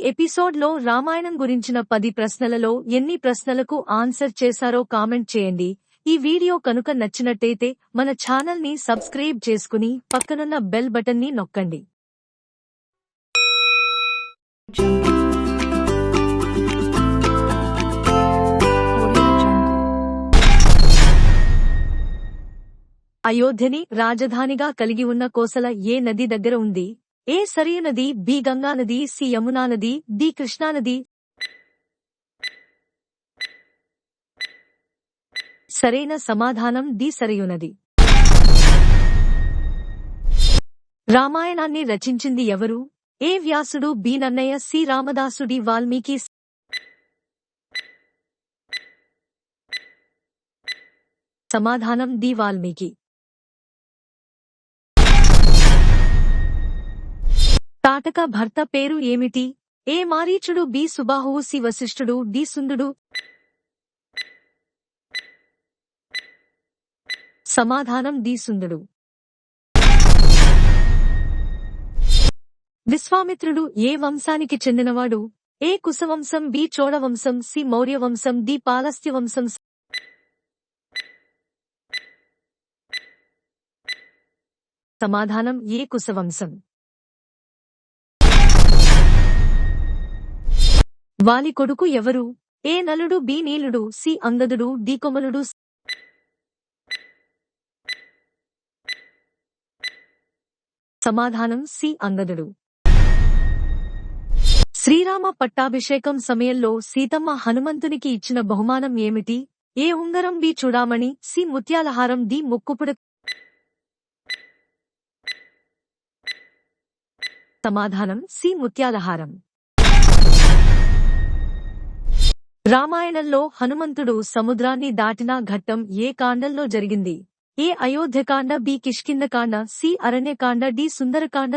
ఎపిసోడ్లో రామాయణం గురించిన 10 ప్రశ్నలలో ఎన్ని ప్రశ్నలకు ఆన్సర్ చేశారో కామెంట్ చేయండి. ఈ వీడియో కనుక నచ్చినట్టయితే మన ఛానల్ని సబ్స్క్రైబ్ చేసుకుని పక్కనున్న బెల్ బటన్ని నొక్కండి. అయోధ్యని రాజధానిగా కలిగి ఉన్న కోసల ఏ నది దగ్గర ఉంది? ఏ సరియు నది, బి గంగా నది, సి యమునా నది, డి కృష్ణా నది. సరైన సమాధానం డి సరియు నది. రామాయణాన్ని రచించింది ఎవరు? A Vyasudu, B Nannaya, C Ramadasu, D Valmiki. సమాధానం డి వాల్మీకి. తాటక భర్త పేరు ఏమిటి? A Mareechudu, B Subahuvu, C Vasishtudu, D Sundudu. సమాధానం డి సుందుడు. విశ్వామిత్రుడు ఏ వంశానికి చెందినవాడు? ఏ కుశవంశం, బి చోళవంశం, సి మౌర్యవంశం, డి పాలస్త్యవంశం. సమాధానం ఏ కుశవంశం. వాలి కొడుకు ఎవరు? A Naludu, B Neeludu, C Angadudu, D Komaludu. సమాధానం సి అంగదుడు. శ్రీరామ పట్టాభిషేకం సమయంలో సీతమ్మ హనుమంతునికి ఇచ్చిన బహుమానం ఏమిటి? ఏ ఉంగరం, బి చూడామణి, సి ముత్యాలహారం, డి ముక్కుపుడ. సమాధానం సి ముత్యాలహారం. రామాయణంలో హనుమంతుడు సముద్రాన్ని దాటిన ఘట్టం ఏ కాండంలో జరిగింది? A Ayodhyakanda, B Kishkindhakanda, C Aranyakanda, D Sundarakanda.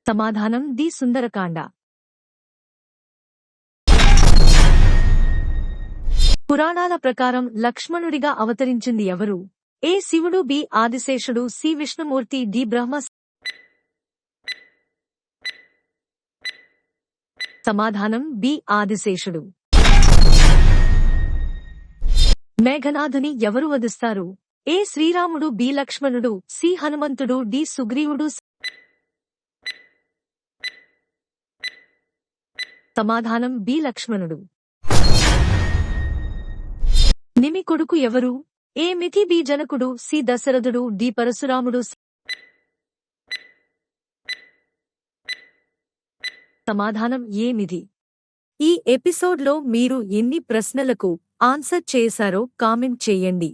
సమాధానం డి సుందరకాండ. పురాణాల ప్రకారం లక్ష్మణుడిగా అవతరించింది ఎవరు? ఏ శివుడు, బి ఆదిశేషుడు, సి విష్ణుమూర్తి, డి బ్రహ్మ. సమాధానం బి ఆదిశేషుడు. మేఘనాథుని ఎవరు వధిస్తారు? ఏ శ్రీరాముడు, బి లక్ష్మణుడు, సి హనుమంతుడు, డి సుగ్రీవుడు. సమాధానం బి లక్ష్మణుడు. నిమి కొడుకు ఎవరు? ఏ మిథి, బి జనకుడు, సి దశరథుడు, డి పరశురాముడు. సమాధానం ఏ మిథి. ఈ ఎపిసోడ్లో మీరు ఎన్ని ప్రశ్నలకు ఆన్సర్ చేశారో కామెంట్ చేయండి.